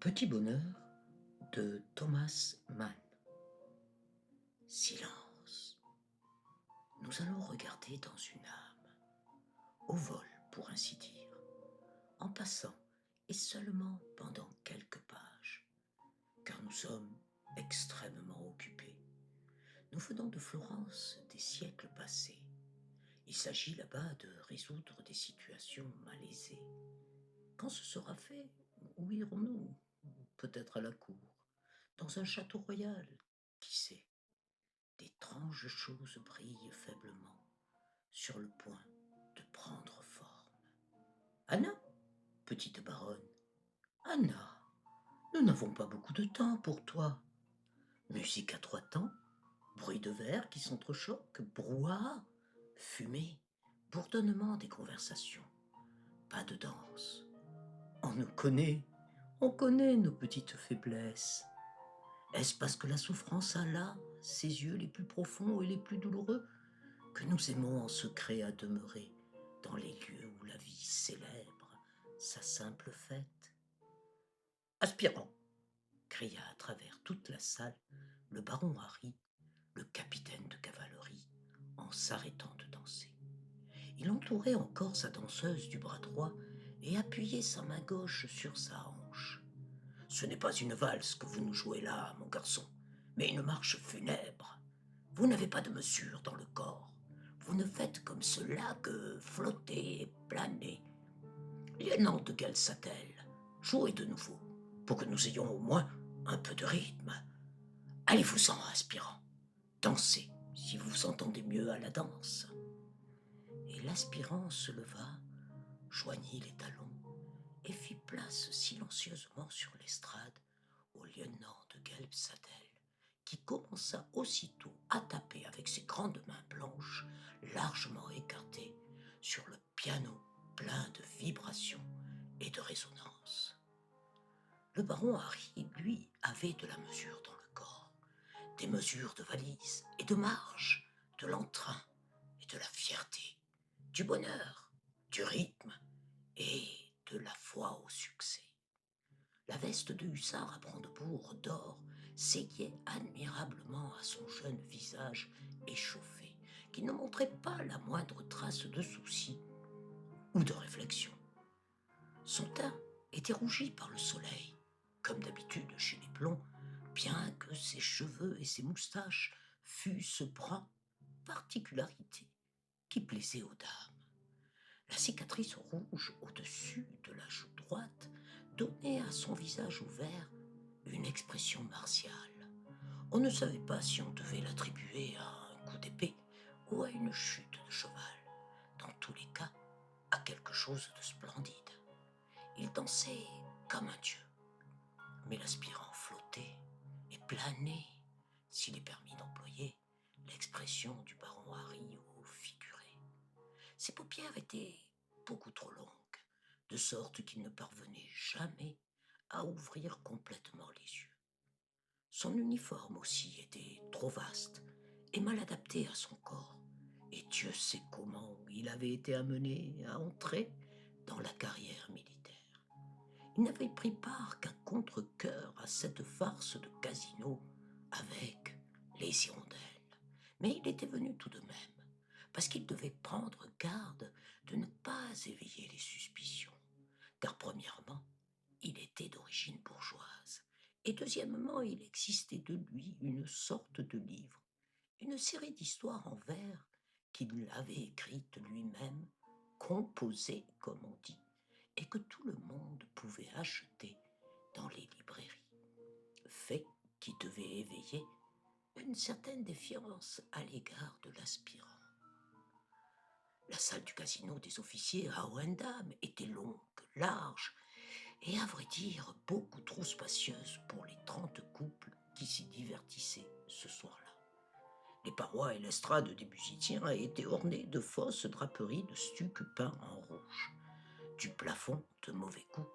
petit bonheur de Thomas Mann. Silence. Nous allons regarder dans une âme, au vol pour ainsi dire, en passant et seulement pendant quelques pages, car nous sommes extrêmement occupés. Nous venons de Florence des siècles passés. Il s'agit là-bas de résoudre des situations malaisées. Quand ce sera fait, où irons-nous? Peut-être à la cour, dans un château royal, qui sait? D'étranges choses brillent faiblement, sur le point de prendre forme. Anna, petite baronne, Anna, nous n'avons pas beaucoup de temps pour toi. Musique à trois temps, bruit de verre qui s'entrechoquent, brouhaha, fumée, bourdonnement des conversations, pas de danse. On connaît nos petites faiblesses. Est-ce parce que la souffrance a là ses yeux les plus profonds et les plus douloureux que nous aimons en secret à demeurer dans les lieux où la vie célèbre sa simple fête? Aspirant, cria à travers toute la salle le baron Harry, le capitaine de cavalerie, en s'arrêtant de danser. Il entourait encore sa danseuse du bras droit et appuyait sa main gauche sur sa hanche. Ce n'est pas une valse que vous nous jouez là, mon garçon, mais une marche funèbre. Vous n'avez pas de mesure dans le corps. Vous ne faites comme cela que flotter et planer. Lieutenant de Gelsatel, jouez de nouveau, pour que nous ayons au moins un peu de rythme. Allez-vous-en, aspirant. Dansez, si vous vous entendez mieux à la danse. Et l'aspirant se leva, joignit les talons et fit place silencieusement sur l'estrade au lieutenant de Gelsatel, qui commença aussitôt à taper avec ses grandes mains blanches, largement écartées, sur le piano plein de vibrations et de résonances. Le baron Harry, lui, avait de la mesure dans le corps, des mesures de valise et de marche, de l'entrain et de la fierté, du bonheur, du rythme et de la foi au succès. La veste de hussard à brandebourg d'or seyait admirablement à son jeune visage échauffé, qui ne montrait pas la moindre trace de souci ou de réflexion. Son teint était rougi par le soleil, comme d'habitude chez les blonds, bien que ses cheveux et ses moustaches fussent bruns, particularité qui plaisait aux dames. La cicatrice rouge au-dessus de la joue droite donnait à son visage ouvert une expression martiale. On ne savait pas si on devait l'attribuer à un coup d'épée ou à une chute de cheval. Dans tous les cas, à quelque chose de splendide. Il dansait comme un dieu, mais l'aspirant flottait et planait, s'il est permis d'employer l'expression du baron Harry au figuré. Ses paupières étaient beaucoup trop longues, de sorte qu'il ne parvenait jamais à ouvrir complètement les yeux. Son uniforme aussi était trop vaste et mal adapté à son corps, et Dieu sait comment il avait été amené à entrer dans la carrière militaire. Il n'avait pris part qu'à contre-cœur à cette farce de casino avec les hirondelles, mais il était venu tout de même, parce qu'il devait prendre garde de ne pas éveiller les suspicions, car premièrement, il était d'origine bourgeoise, et deuxièmement, il existait de lui une sorte de livre, une série d'histoires en vers qu'il avait écrites lui-même, composées, comme on dit, et que tout le monde pouvait acheter dans les librairies, fait qui devait éveiller une certaine défiance à l'égard de l'aspirant. La salle du casino des officiers à Wendham était longue, large et, à vrai dire, beaucoup trop spacieuse pour les 30 couples qui s'y divertissaient ce soir-là. Les parois et l'estrade des musiciens étaient ornées de fausses draperies de stuc peint en rouge. Du plafond, de mauvais goût,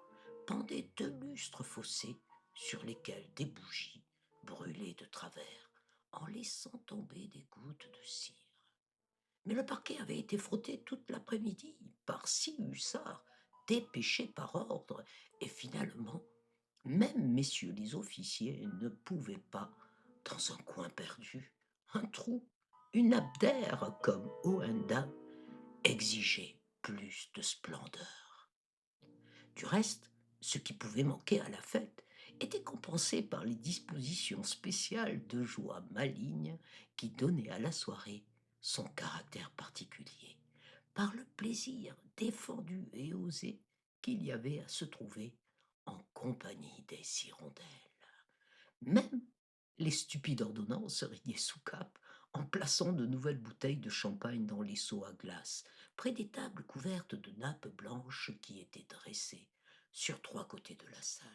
pendaient 2 lustres fossés sur lesquels des bougies brûlaient de travers en laissant tomber des gouttes de cire. Mais le parquet avait été frotté toute l'après-midi par 6 hussards dépêchés par ordre, et finalement Même messieurs les officiers ne pouvaient pas, dans un coin perdu, un trou, une abdère comme Oenda, exiger plus de splendeur. Du reste, ce qui pouvait manquer à la fête était compensé par les dispositions spéciales de joie maligne qui donnaient à la soirée son caractère particulier, par le plaisir défendu et osé qu'il y avait à se trouver en compagnie des hirondelles. Même les stupides ordonnances riaient sous cape en plaçant de nouvelles bouteilles de champagne dans les seaux à glace, près des tables couvertes de nappes blanches qui étaient dressées sur trois côtés de la salle.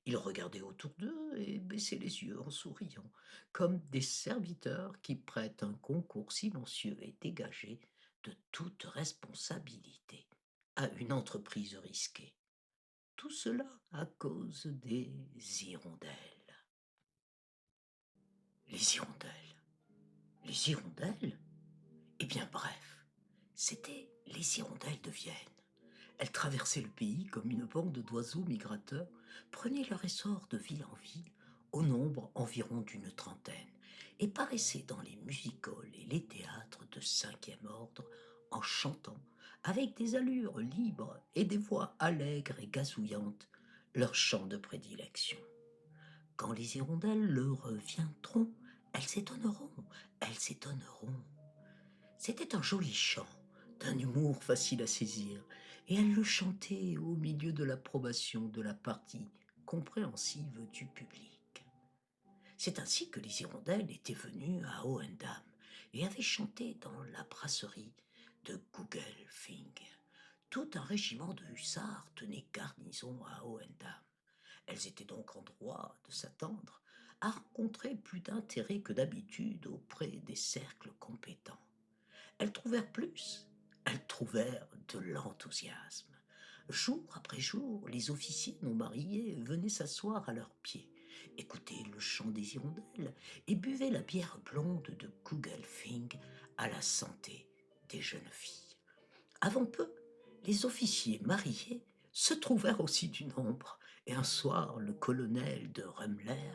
Ils regardaient autour d'eux et baissaient les yeux en souriant, comme des serviteurs qui prêtent un concours silencieux et dégagé de toute responsabilité à une entreprise risquée. Tout cela à cause des hirondelles. Les hirondelles. Les hirondelles? Eh bien bref, c'étaient les hirondelles de Vienne. Elles traversaient le pays comme une bande d'oiseaux migrateurs, prenaient leur essor de ville en ville, au nombre environ d'une trentaine, et paraissaient dans les music-halls et les théâtres de cinquième ordre en chantant, avec des allures libres et des voix allègres et gazouillantes, leur chant de prédilection. Quand les hirondelles le reviendront, elles s'étonneront, elles s'étonneront. C'était un joli chant, d'un humour facile à saisir, et elle le chantait au milieu de l'approbation de la partie compréhensive du public. C'est ainsi que les hirondelles étaient venues à Hohendamm et avaient chanté dans la brasserie de Gugelfing. Tout un régiment de hussards tenait garnison à Hohendamm. Elles étaient donc en droit de s'attendre à rencontrer plus d'intérêt que d'habitude auprès des cercles compétents. Elles trouvèrent de l'enthousiasme. Jour après jour, les officiers non mariés venaient s'asseoir à leurs pieds, écoutaient le chant des hirondelles et buvaient la bière blonde de Kugelfing à la santé des jeunes filles. Avant peu, les officiers mariés se trouvèrent aussi du nombre, et un soir, le colonel de Rummler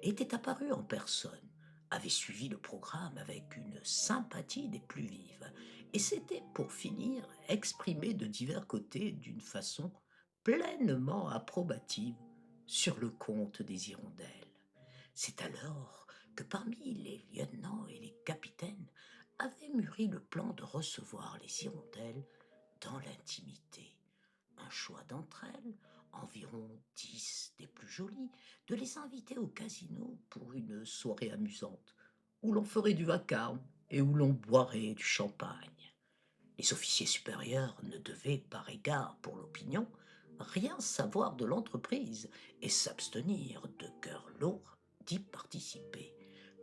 était apparu en personne, avait suivi le programme avec une sympathie des plus vives, et s'était, pour finir, exprimé de divers côtés d'une façon pleinement approbative sur le compte des hirondelles. C'est alors que parmi les lieutenants et les capitaines avait mûri le plan de recevoir les hirondelles dans l'intimité. Un choix d'entre elles, environ 10 des plus jolies, de les inviter au casino pour une soirée amusante, où l'on ferait du vacarme et où l'on boirait du champagne. Les officiers supérieurs ne devaient, par égard pour l'opinion, rien savoir de l'entreprise et s'abstenir de cœur lourd d'y participer.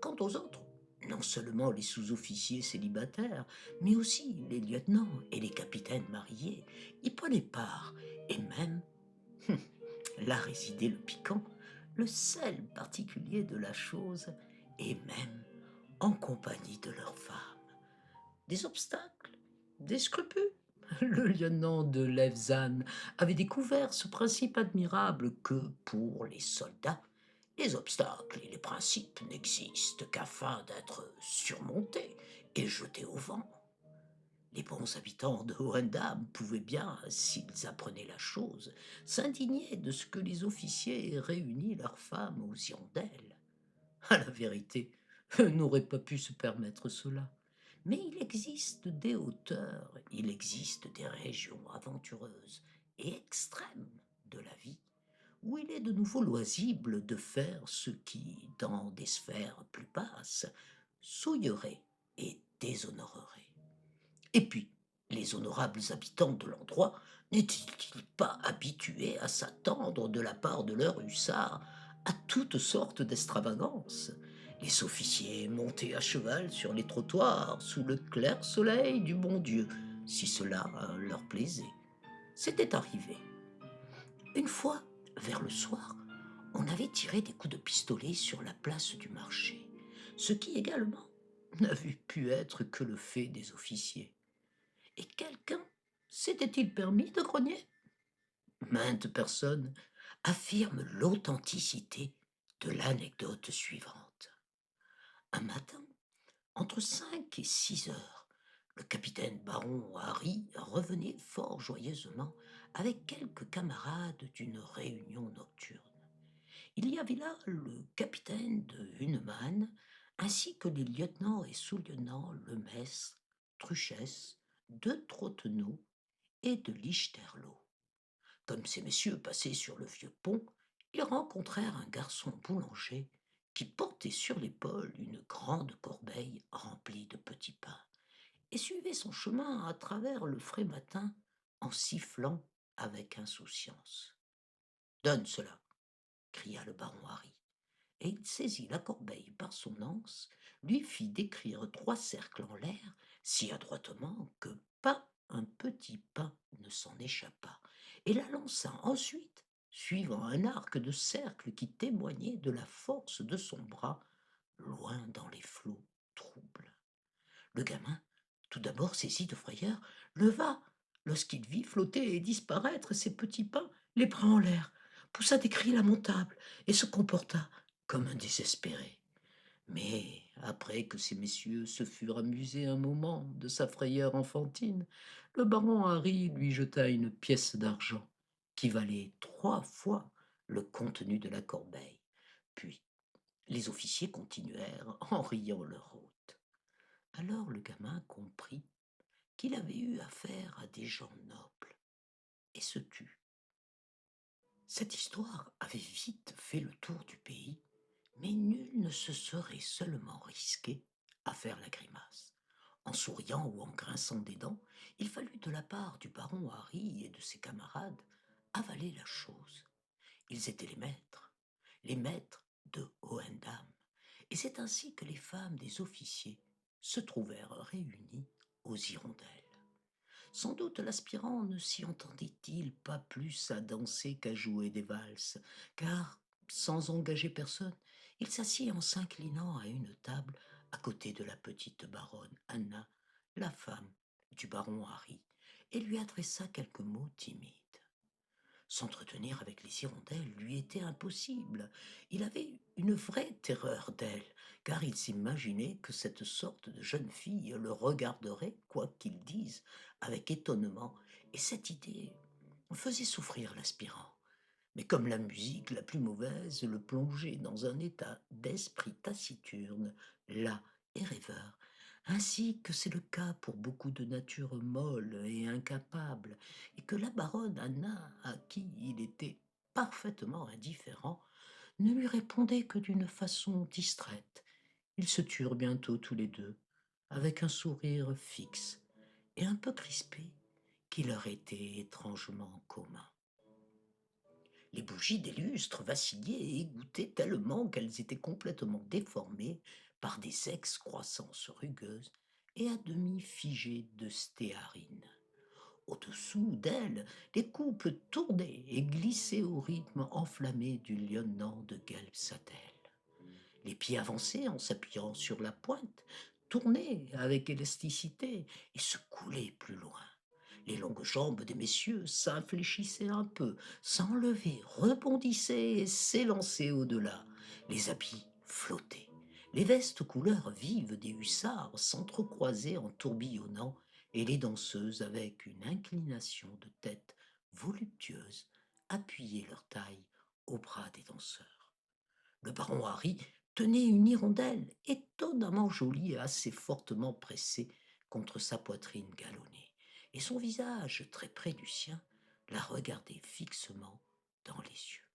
Quant aux autres, non seulement les sous-officiers célibataires, mais aussi les lieutenants et les capitaines mariés y prenaient part, et même, là résidait le piquant, le sel particulier de la chose, et même en compagnie de leurs femmes. Des obstacles, des scrupules. Le lieutenant de Levzan avait découvert ce principe admirable que, pour les soldats, les obstacles et les principes n'existent qu'afin d'être surmontés et jetés au vent. Les bons habitants de Hohendamm pouvaient bien, s'ils apprenaient la chose, s'indigner de ce que les officiers aient réuni leurs femmes aux hirondelles. À la vérité, eux n'auraient pas pu se permettre cela. Mais il existe des hauteurs, il existe des régions aventureuses et extrêmes de la vie, où il est de nouveau loisible de faire ce qui, dans des sphères plus basses, souillerait et déshonorerait. Et puis, les honorables habitants de l'endroit n'étaient-ils pas habitués à s'attendre de la part de leurs hussards à toutes sortes d'extravagances? Les officiers montaient à cheval sur les trottoirs sous le clair soleil du bon Dieu, si cela leur plaisait. C'était arrivé. Une fois, vers le soir, on avait tiré des coups de pistolet sur la place du marché, ce qui également n'avait pu être que le fait des officiers. Et quelqu'un s'était-il permis de grogner? Maintes personnes affirme l'authenticité de l'anecdote suivante. Un matin, entre 5 et 6 heures, le capitaine Baron Harry revenait fort joyeusement avec quelques camarades d'une réunion nocturne. Il y avait là le capitaine de Hunneman, ainsi que les lieutenants et sous-lieutenants Lemestre, Truchès, de Trotteneau et de Lichterloh. Comme ces messieurs passaient sur le vieux pont, ils rencontrèrent un garçon boulanger qui portait sur l'épaule une grande corbeille remplie de petits pains et suivait son chemin à travers le frais matin en sifflant avec insouciance. Donne cela, cria le baron Harry, et il saisit la corbeille par son anse, lui fit décrire 3 cercles en l'air si adroitement que pas un petit pain ne s'en échappa, et la lança ensuite, suivant un arc de cercle qui témoignait de la force de son bras, loin dans les flots troubles. Le gamin, tout d'abord saisi de frayeur, leva, lorsqu'il vit flotter et disparaître ses petits pains, les bras en l'air, poussa des cris lamentables et se comporta comme un désespéré. Mais après que ces messieurs se furent amusés un moment de sa frayeur enfantine, le baron Harry lui jeta une pièce d'argent qui valait 3 fois le contenu de la corbeille. Puis les officiers continuèrent en riant leur hôte. Alors le gamin comprit qu'il avait eu affaire à des gens nobles et se tut. Cette histoire avait vite fait le tour du pays, mais nul ne se serait seulement risqué à faire la grimace. En souriant ou en grinçant des dents, il fallut de la part du baron Harry et de ses camarades avaler la chose. Ils étaient les maîtres de Hohendamm, et c'est ainsi que les femmes des officiers se trouvèrent réunies aux hirondelles. Sans doute l'aspirant ne s'y entendait-il pas plus à danser qu'à jouer des valses, car, sans engager personne, il s'assit en s'inclinant à une table à côté de la petite baronne Anna, la femme du baron Harry, et lui adressa quelques mots timides. S'entretenir avec les hirondelles lui était impossible. Il avait une vraie terreur d'elles, car il s'imaginait que cette sorte de jeune fille le regarderait, quoi qu'il dise, avec étonnement, et cette idée faisait souffrir l'aspirant. Mais comme la musique la plus mauvaise le plongeait dans un état d'esprit taciturne, las et rêveur, ainsi que c'est le cas pour beaucoup de natures molles et incapables, et que la baronne Anna, à qui il était parfaitement indifférent, ne lui répondait que d'une façon distraite, ils se turent bientôt tous les deux, avec un sourire fixe et un peu crispé qui leur était étrangement commun. Les bougies des lustres vacillaient et égouttaient tellement qu'elles étaient complètement déformées par des excroissances rugueuses et à demi figées de stéarine. Au-dessous d'elles, les coupes tournaient et glissaient au rythme enflammé du lieutenant de Gelbsatel. Les pieds avançaient en s'appuyant sur la pointe, tournaient avec élasticité et se coulaient plus loin. Les longues jambes des messieurs s'infléchissaient un peu, s'enlevaient, rebondissaient et s'élançaient au-delà. Les habits flottaient. Les vestes couleur vive des hussards s'entrecroisaient en tourbillonnant, et les danseuses, avec une inclination de tête voluptueuse, appuyaient leur taille au bras des danseurs. Le baron Harry tenait une hirondelle étonnamment jolie et assez fortement pressée contre sa poitrine galonnée, et son visage, très près du sien, la regardait fixement dans les yeux.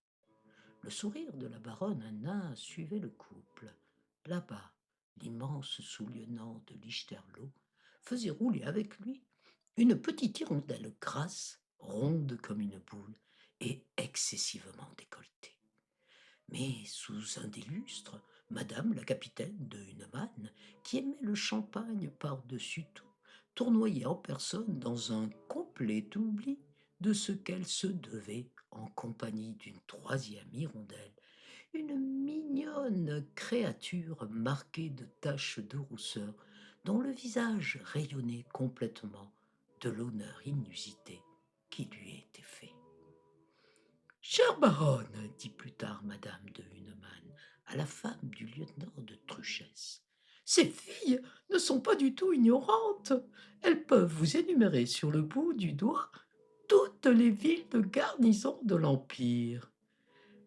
Le sourire de la baronne Anna suivait le couple. Là-bas, l'immense sous-lieutenant de Lichterloh faisait rouler avec lui une petite hirondelle grasse, ronde comme une boule et excessivement décolletée. Mais sous un des lustres, madame la capitaine de Hunneman, qui aimait le champagne par-dessus tout, tournoyait en personne dans un complet oubli de ce qu'elle se devait en compagnie d'une troisième hirondelle, une mignonne créature marquée de taches de rousseur, dont le visage rayonnait complètement de l'honneur inusité qui lui était fait. Chère baronne, dit plus tard madame de Hunnemann à la femme du lieutenant de Truchès, ces filles ne sont pas du tout ignorantes. Elles peuvent vous énumérer sur le bout du doigt toutes les villes de garnison de l'Empire.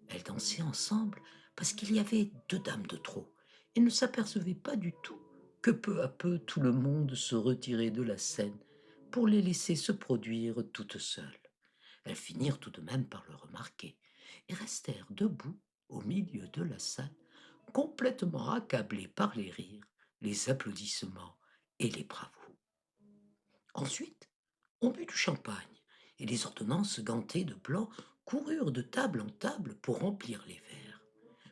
Elles dansaient ensemble parce qu'il y avait deux dames de trop et ne s'apercevaient pas du tout que peu à peu tout le monde se retirait de la scène pour les laisser se produire toutes seules. Elles finirent tout de même par le remarquer et restèrent debout au milieu de la salle, complètement accablées par les rires, les applaudissements et les bravos. Ensuite, on but du champagne, et les ordonnances gantées de blanc coururent de table en table pour remplir les verres.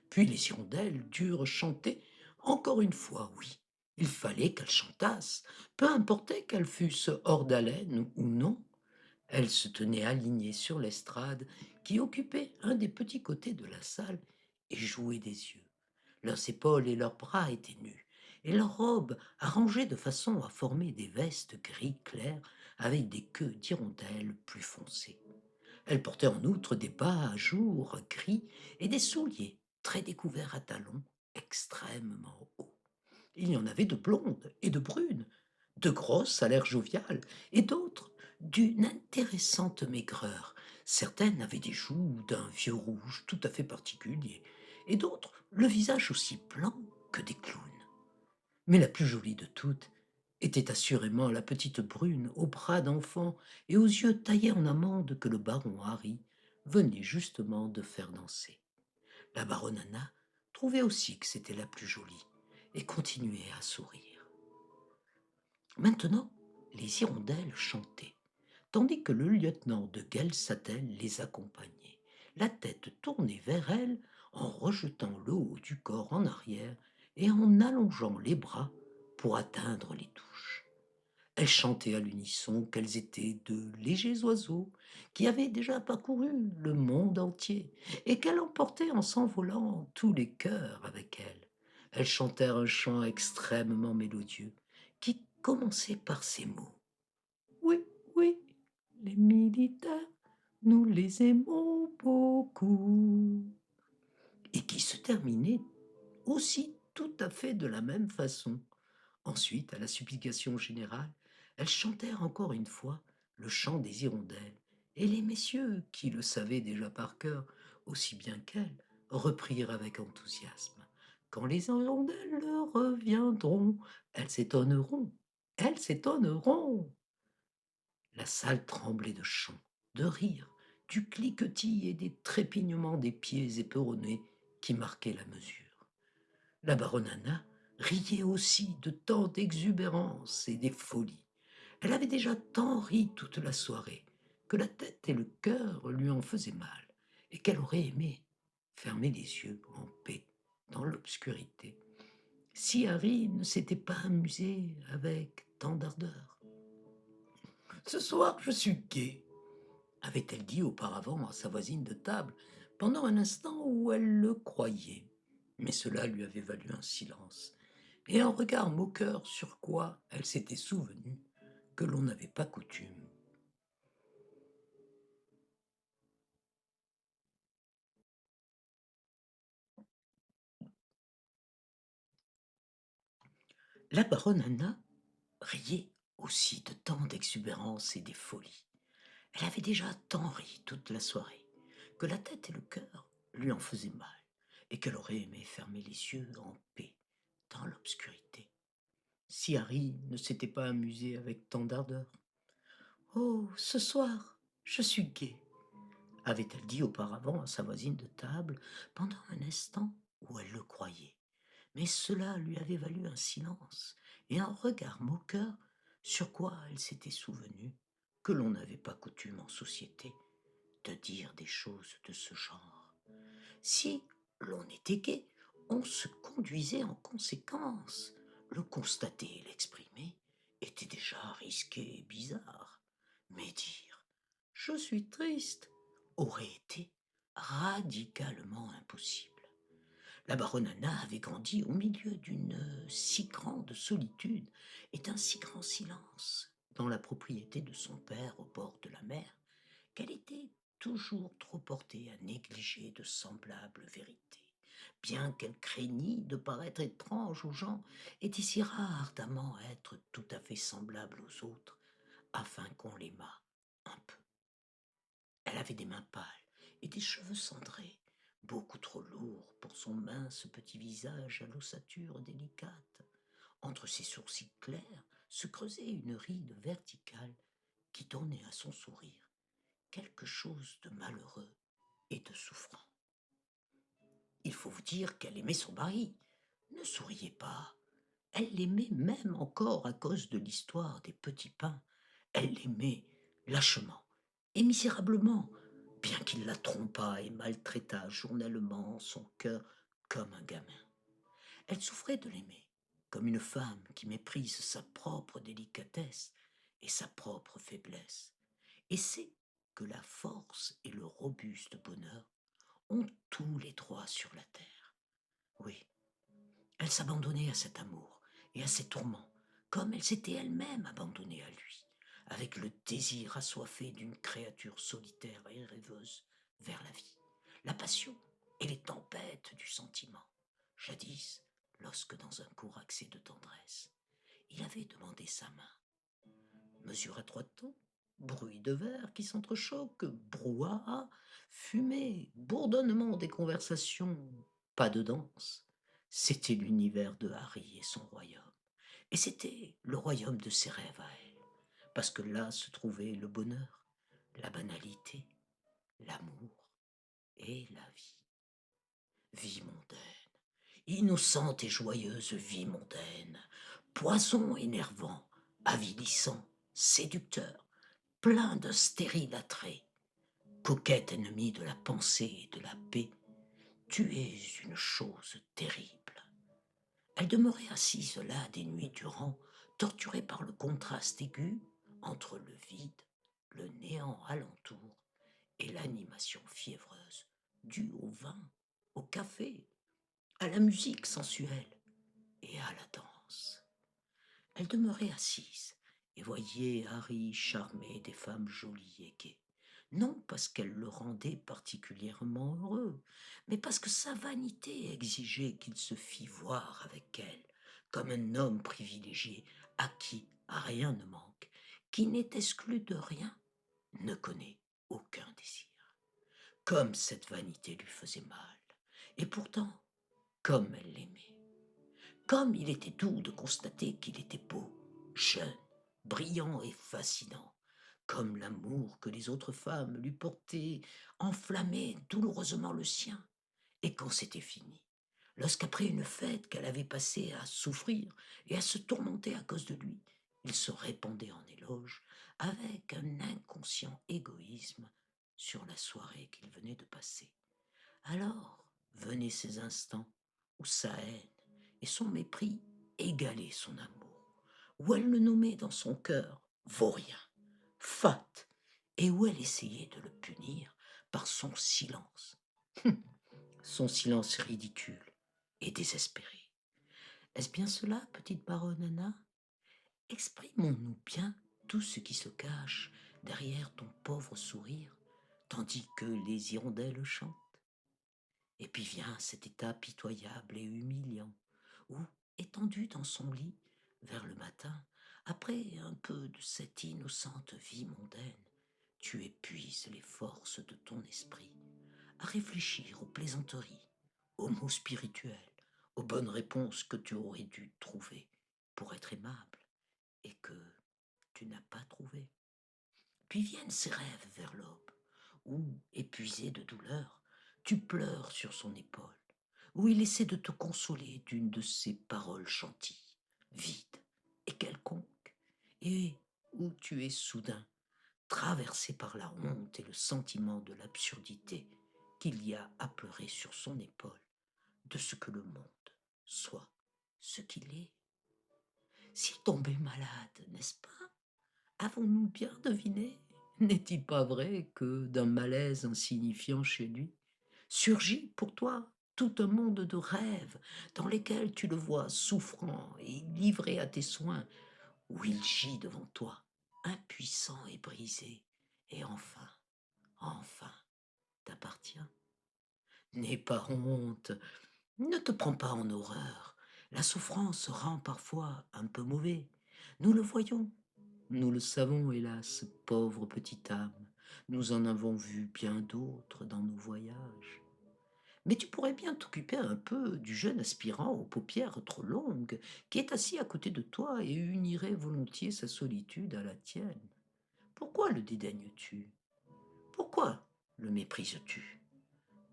Puis les hirondelles durent chanter encore une fois, oui. Il fallait qu'elles chantassent, peu importait qu'elles fussent hors d'haleine ou non. Elles se tenaient alignées sur l'estrade qui occupait un des petits côtés de la salle et jouaient des yeux. Leurs épaules et leurs bras étaient nus, et leurs robes arrangées de façon à former des vestes gris clair avec des queues d'hirondelles plus foncées. Elles portaient en outre des bas à jour gris et des souliers très découverts à talons extrêmement hauts. Il y en avait de blondes et de brunes, de grosses à l'air jovial, et d'autres d'une intéressante maigreur. Certaines avaient des joues d'un vieux rouge tout à fait particulier, et d'autres le visage aussi blanc que des clowns. Mais la plus jolie de toutes était assurément la petite brune aux bras d'enfant et aux yeux taillés en amande que le baron Harry venait justement de faire danser. La baronne Anna trouvait aussi que c'était la plus jolie et continuait à sourire. Maintenant, les hirondelles chantaient, tandis que le lieutenant de Gelsatel les accompagnait, la tête tournée vers elles, en rejetant le haut du corps en arrière et en allongeant les bras pour atteindre les touches. Elles chantaient à l'unisson qu'elles étaient de légers oiseaux qui avaient déjà parcouru le monde entier et qu'elles emportaient en s'envolant tous les cœurs avec elles. Elles chantèrent un chant extrêmement mélodieux qui commençait par ces mots. Oui, oui, les militaires, nous les aimons beaucoup. Et qui se terminait aussi tout à fait de la même façon. Ensuite, à la supplication générale, elles chantèrent encore une fois le chant des hirondelles, et les messieurs, qui le savaient déjà par cœur, aussi bien qu'elles, reprirent avec enthousiasme. Quand les hirondelles reviendront, elles s'étonneront, elles s'étonneront. La salle tremblait de chants, de rires, du cliquetis et des trépignements des pieds éperonnés qui marquaient la mesure. La baronne Anna riait aussi de tant d'exubérance et des folies. Elle avait déjà tant ri toute la soirée que la tête et le cœur lui en faisaient mal et qu'elle aurait aimé fermer les yeux en paix dans l'obscurité si Harry ne s'était pas amusé avec tant d'ardeur. Ce soir, je suis gai, avait-elle dit auparavant à sa voisine de table, pendant un instant où elle le croyait. Mais cela lui avait valu un silence et un regard moqueur sur quoi elle s'était souvenue que l'on n'avait pas coutume. La baronne Anna riait aussi de tant d'exubérance et des folies. Elle avait déjà tant ri toute la soirée que la tête et le cœur lui en faisaient mal et qu'elle aurait aimé fermer les yeux en paix dans l'obscurité si Harry ne s'était pas amusé avec tant d'ardeur. Oh, ce soir, je suis gai, avait-elle dit auparavant à sa voisine de table pendant un instant où elle le croyait. Mais cela lui avait valu un silence et un regard moqueur sur quoi elle s'était souvenue que l'on n'avait pas coutume en société de dire des choses de ce genre. Si l'on était gai, on se conduisait en conséquence. Le constater et l'exprimer était déjà risqué et bizarre. Mais dire je suis triste aurait été radicalement impossible. La baronne Anna avait grandi au milieu d'une si grande solitude et d'un si grand silence dans la propriété de son père au bord de la mer qu'elle était toujours trop portée à négliger de semblables vérités, bien qu'elle craignît de paraître étrange aux gens, et désirât ardemment être tout à fait semblable aux autres, afin qu'on l'aimât un peu. Elle avait des mains pâles et des cheveux cendrés, beaucoup trop lourds pour son mince petit visage à l'ossature délicate. Entre ses sourcils clairs se creusait une ride verticale qui donnait à son sourire quelque chose de malheureux et de souffrant. Il faut vous dire qu'elle aimait son mari. Ne souriez pas. Elle l'aimait même encore à cause de l'histoire des petits pains. Elle l'aimait lâchement et misérablement, bien qu'il la trompât et maltraitât journellement son cœur comme un gamin. Elle souffrait de l'aimer, comme une femme qui méprise sa propre délicatesse et sa propre faiblesse, et sait que la force et le robuste bonheur ont tous les droits sur la terre. Oui, elle s'abandonnait à cet amour et à ses tourments, comme elle s'était elle-même abandonnée à lui, avec le désir assoiffé d'une créature solitaire et rêveuse vers la vie, la passion et les tempêtes du sentiment. Jadis, lorsque dans un court accès de tendresse, il avait demandé sa main. Mesure à 3 temps, bruit de verre qui s'entrechoquent, brouhaha, fumée, bourdonnement des conversations, pas de danse. C'était l'univers de Harry et son royaume. Et c'était le royaume de ses rêves à elle, parce que là se trouvait le bonheur, la banalité, l'amour et la vie. Vie mondaine, innocente et joyeuse vie mondaine, poison énervant, avilissant, séducteur, plein de stérile attrait, coquette ennemie de la pensée et de la paix, tu es une chose terrible. Elle demeurait assise là des nuits durant, torturée par le contraste aigu entre le vide, le néant alentour et l'animation fiévreuse due au vin, au café, à la musique sensuelle et à la danse. Elle demeurait assise et voyait Harry charmé des femmes jolies et gaies, non parce qu'elle le rendait particulièrement heureux, mais parce que sa vanité exigeait qu'il se fît voir avec elle, comme un homme privilégié à qui rien ne manque, qui n'est exclu de rien, ne connaît aucun désir. Comme cette vanité lui faisait mal, et pourtant, comme elle l'aimait. Comme il était doux de constater qu'il était beau, jeune, brillant et fascinant, comme l'amour que les autres femmes lui portaient enflammait douloureusement le sien. Et quand c'était fini, lorsqu'après une fête qu'elle avait passée à souffrir et à se tourmenter à cause de lui, il se répandait en éloges avec un inconscient égoïsme sur la soirée qu'il venait de passer. Alors venaient ces instants où sa haine et son mépris égalaient son amour, où elle le nommait dans son cœur vaurien, fat, et où elle essayait de le punir par son silence, son silence ridicule et désespéré. Est-ce bien cela, petite baronne Anna? Exprimons-nous bien tout ce qui se cache derrière ton pauvre sourire, tandis que les hirondelles chantent. Et puis vient cet état pitoyable et humiliant, où, étendu dans son lit, vers le matin, après un peu de cette innocente vie mondaine, tu épuises les forces de ton esprit à réfléchir aux plaisanteries, aux mots spirituels, aux bonnes réponses que tu aurais dû trouver pour être aimable et que tu n'as pas trouvé. Puis viennent ces rêves vers l'aube, où, épuisé de douleur, tu pleures sur son épaule, où il essaie de te consoler d'une de ses paroles chantilles, vides et quelconques, et où tu es soudain traversé par la honte et le sentiment de l'absurdité qu'il y a à pleurer sur son épaule de ce que le monde soit ce qu'il est. S'il tombait malade, n'est-ce pas? Avons-nous bien deviné? N'est-il pas vrai que d'un malaise insignifiant chez lui surgit pour toi tout un monde de rêves dans lesquels tu le vois souffrant et livré à tes soins, où il gît devant toi, impuissant et brisé, et enfin, N'aie pas honte, ne te prends pas en horreur. La souffrance rend parfois un peu mauvais. Nous le voyons, nous le savons, hélas, pauvre petite âme. Nous en avons vu bien d'autres dans nos voyages. Mais tu pourrais bien t'occuper un peu du jeune aspirant aux paupières trop longues qui est assis à côté de toi et unirait volontiers sa solitude à la tienne. Pourquoi le dédaignes-tu? Pourquoi le méprises-tu?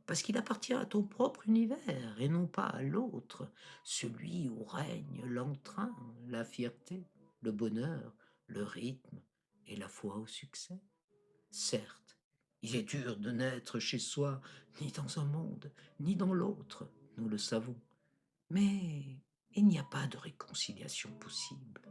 Parce qu'il appartient à ton propre univers et non pas à l'autre, celui où règne l'entrain, la fierté, le bonheur, le rythme et la foi au succès. Certes, il est dur de n'être chez soi ni dans un monde, ni dans l'autre, nous le savons, mais il n'y a pas de réconciliation possible.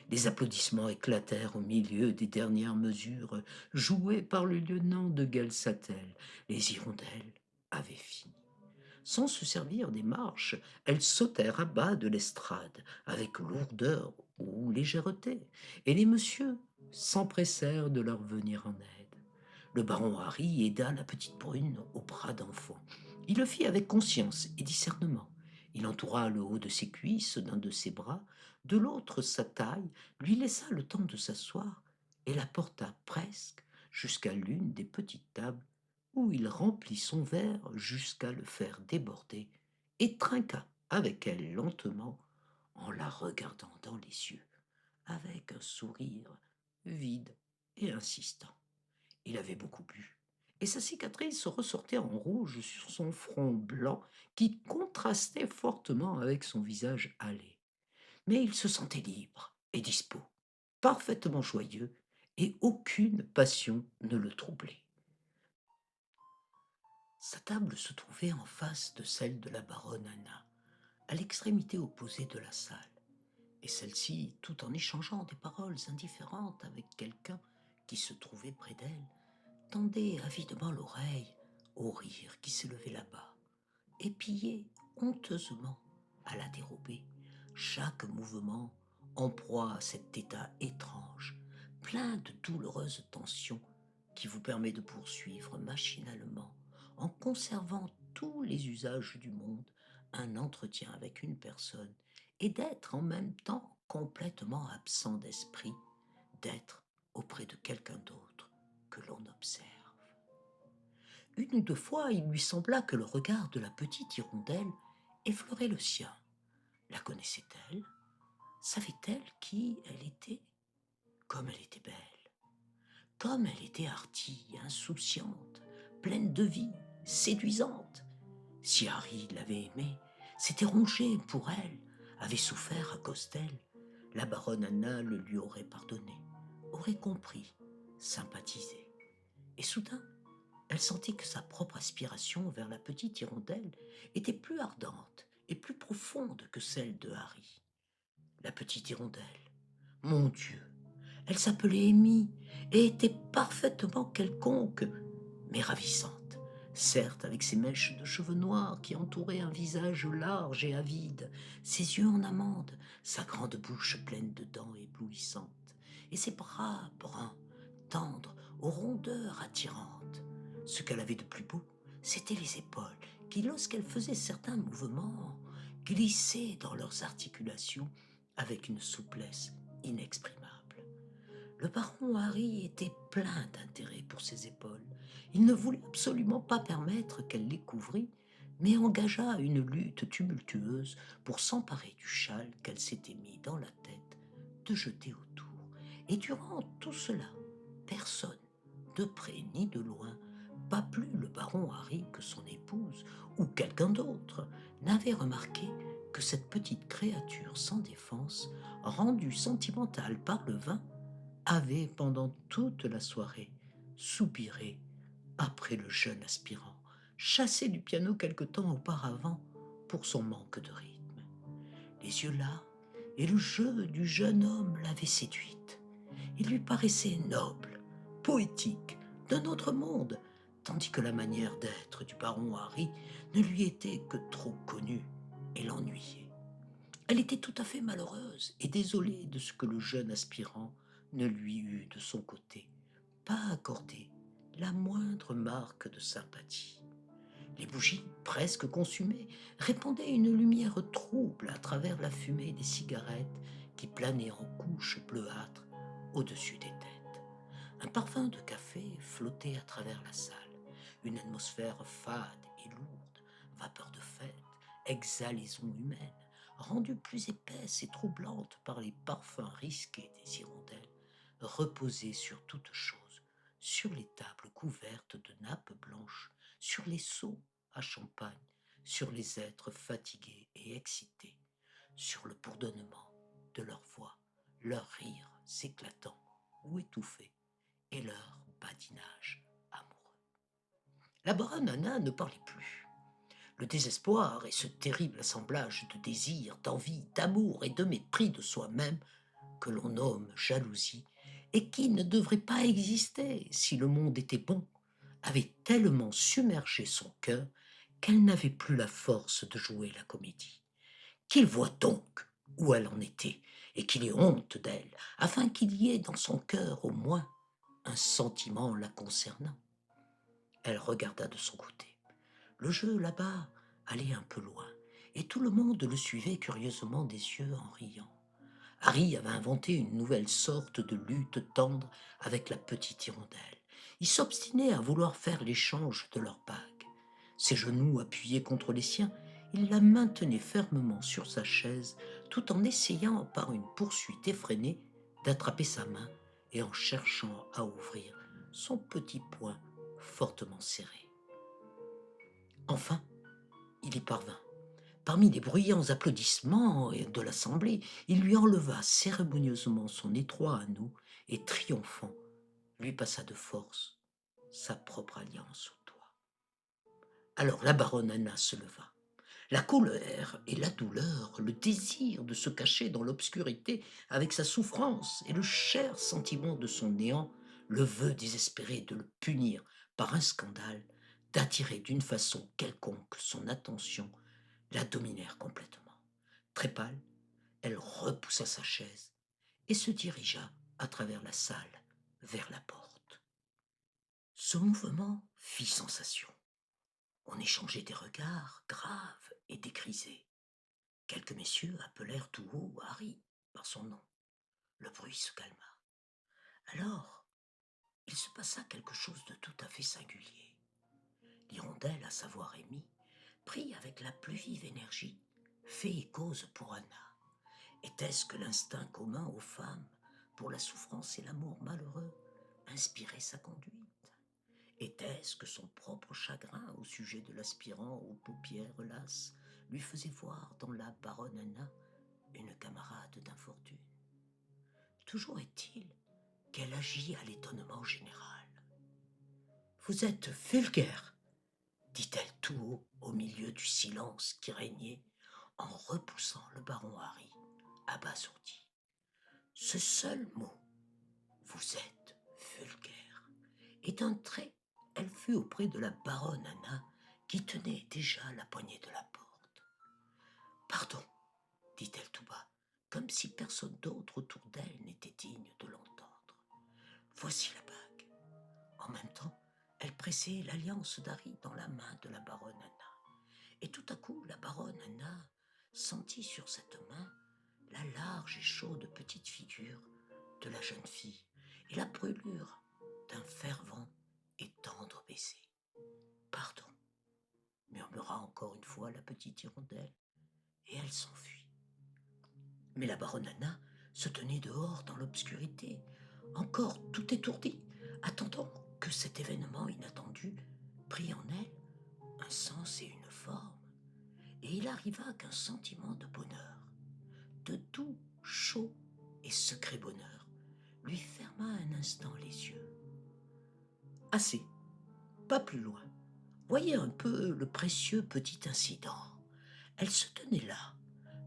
Les applaudissements éclatèrent au milieu des dernières mesures jouées par le lieutenant de Gelsatel. Les hirondelles avaient fini. Sans se servir des marches, elles sautèrent à bas de l'estrade, avec lourdeur ou légèreté, et les messieurs s'empressèrent de leur venir en aide. Le baron Harry aida la petite brune au bras d'enfant. Il le fit avec conscience et discernement. Il entoura le haut de ses cuisses d'un de ses bras, de l'autre sa taille, lui laissa le temps de s'asseoir et la porta presque jusqu'à l'une des petites tables où il remplit son verre jusqu'à le faire déborder et trinqua avec elle lentement en la regardant dans les yeux, avec un sourire vide et insistant. Il avait beaucoup bu, et sa cicatrice ressortait en rouge sur son front blanc qui contrastait fortement avec son visage hâlé. Mais il se sentait libre et dispos, parfaitement joyeux, et aucune passion ne le troublait. Sa table se trouvait en face de celle de la baronne Anna, à l'extrémité opposée de la salle, et celle-ci, tout en échangeant des paroles indifférentes avec quelqu'un qui se trouvait près d'elle, tendait avidement l'oreille au rire qui s'élevait là-bas, et pillait honteusement à la dérober, chaque mouvement en proie à cet état étrange, plein de douloureuses tensions qui vous permet de poursuivre machinalement, en conservant tous les usages du monde, un entretien avec une personne et d'être en même temps complètement absent d'esprit, d'être auprès de quelqu'un d'autre que l'on observe. Une ou deux fois, il lui sembla que le regard de la petite hirondelle effleurait le sien. La connaissait-elle? Savait-elle qui elle était? Comme elle était belle, comme elle était hardie, insouciante, pleine de vie, séduisante. Si Harry l'avait aimée, s'était rongé pour elle, avait souffert à cause d'elle, la baronne Anna le lui aurait pardonné, aurait compris, sympathisé. Et soudain, elle sentit que sa propre aspiration vers la petite hirondelle était plus ardente et plus profonde que celle de Harry. La petite hirondelle, mon Dieu, elle s'appelait Amy et était parfaitement quelconque, mais ravissante. Certes, avec ses mèches de cheveux noirs qui entouraient un visage large et avide, ses yeux en amande, sa grande bouche pleine de dents éblouissantes, et ses bras bruns, tendres, aux rondeurs attirantes. Ce qu'elle avait de plus beau, c'étaient les épaules, qui, lorsqu'elle faisait certains mouvements, glissaient dans leurs articulations avec une souplesse inexprimable. Le baron Harry était plein d'intérêt pour ses épaules. Il ne voulait absolument pas permettre qu'elle les couvrît, mais engagea une lutte tumultueuse pour s'emparer du châle qu'elle s'était mis dans la tête de jeter autour. Et durant tout cela, personne, de près ni de loin, pas plus le baron Harry que son épouse ou quelqu'un d'autre, n'avait remarqué que cette petite créature sans défense, rendue sentimentale par le vin, avait pendant toute la soirée soupiré après le jeune aspirant, chassé du piano quelque temps auparavant pour son manque de rythme. Les yeux là et le jeu du jeune homme l'avaient séduite. Il lui paraissait noble, poétique, d'un autre monde, tandis que la manière d'être du baron Harry ne lui était que trop connue et l'ennuyait. Elle était tout à fait malheureuse et désolée de ce que le jeune aspirant ne lui eût de son côté pas accordé la moindre marque de sympathie. Les bougies, presque consumées, répandaient une lumière trouble à travers la fumée des cigarettes qui planait en couches bleuâtres au-dessus des têtes. Un parfum de café flottait à travers la salle, une atmosphère fade et lourde, vapeur de fête, exhalaison humaine, rendue plus épaisse et troublante par les parfums risqués des hirondelles, reposait sur toute chose, sur les tables couvertes de nappes blanches, sur les seaux à champagne, sur les êtres fatigués et excités, sur le bourdonnement de leurs voix, leurs rires s'éclatant ou étouffés, et leur badinage amoureux. La baronne Anna ne parlait plus. Le désespoir et ce terrible assemblage de désir, d'envie, d'amour et de mépris de soi-même que l'on nomme jalousie et qui ne devrait pas exister si le monde était bon, avait tellement submergé son cœur qu'elle n'avait plus la force de jouer la comédie. Qu'il voie donc où elle en était et qu'il ait honte d'elle, afin qu'il y ait dans son cœur au moins un sentiment la concernant. Elle regarda de son côté. Le jeu là-bas allait un peu loin, et tout le monde le suivait curieusement des yeux en riant. Harry avait inventé une nouvelle sorte de lutte tendre avec la petite hirondelle. Il s'obstinait à vouloir faire l'échange de leurs bagues. Ses genoux appuyés contre les siens, il la maintenait fermement sur sa chaise, tout en essayant par une poursuite effrénée d'attraper sa main et en cherchant à ouvrir son petit poing fortement serré. Enfin, il y parvint. Parmi les bruyants applaudissements de l'assemblée, il lui enleva cérémonieusement son étroit anneau et, triomphant, lui passa de force sa propre alliance au doigt. Alors la baronne Anna se leva. La colère et la douleur, le désir de se cacher dans l'obscurité avec sa souffrance et le cher sentiment de son néant, le vœu désespéré de le punir par un scandale, d'attirer d'une façon quelconque son attention, la dominèrent complètement. Très pâle, elle repoussa sa chaise et se dirigea à travers la salle vers la porte. Ce mouvement fit sensation. On échangeait des regards graves et dégrisés. Quelques messieurs appelèrent tout haut Harry par son nom. Le bruit se calma. Alors, il se passa quelque chose de tout à fait singulier. L'hirondelle, à savoir Amy, prit avec la plus vive énergie fait et cause pour Anna. Était-ce que l'instinct commun aux femmes pour la souffrance et l'amour malheureux inspirait sa conduite? Était-ce que son propre chagrin au sujet de l'aspirant aux paupières lasses lui faisait voir dans la baronne Anna une camarade d'infortune? Toujours est-il qu'elle agit à l'étonnement général. « Vous êtes vulgaire !» dit-elle tout haut au milieu du silence qui régnait, en repoussant le baron Harry, abasourdi. Ce seul mot, vous êtes vulgaire, et d'un trait, elle fut auprès de la baronne Anna, qui tenait déjà la poignée de la porte. Pardon, dit-elle tout bas, comme si personne d'autre autour d'elle n'était digne de l'entendre. Voici la bague. En même temps, elle pressait l'alliance d'Harry dans la main de la baronne Anna. Et tout à coup, la baronne Anna sentit sur cette main la large et chaude petite figure de la jeune fille et la brûlure d'un fervent et tendre baiser. « Pardon, » murmura encore une fois la petite hirondelle, et elle s'enfuit. Mais la baronne Anna se tenait dehors dans l'obscurité, encore tout étourdie, attendant que cet événement inattendu prit en elle un sens et une forme, et il arriva qu'un sentiment de bonheur, de doux, chaud et secret bonheur, lui ferma un instant les yeux. Assez, pas plus loin. Voyez un peu le précieux petit incident. Elle se tenait là,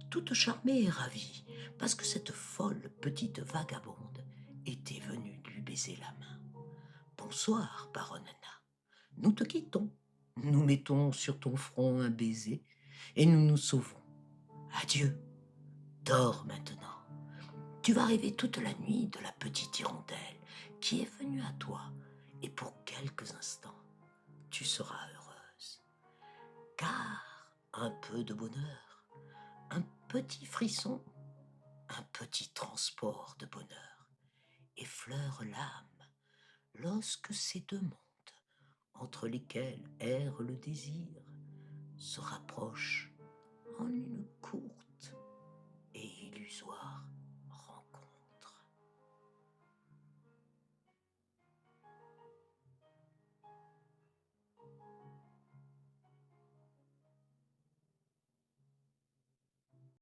toute charmée et ravie, parce que cette folle petite vagabonde était venue lui baiser la main. « Bonsoir, baronne Anna. Nous te quittons. Nous mettons sur ton front un baiser et nous nous sauvons. Adieu. Dors maintenant. Tu vas rêver toute la nuit de la petite hirondelle qui est venue à toi et pour quelques instants, tu seras heureuse. car un peu de bonheur, un petit frisson, un petit transport de bonheur effleure l'âme lorsque ces deux mondes, entre lesquels erre le désir, se rapprochent en une courte et illusoire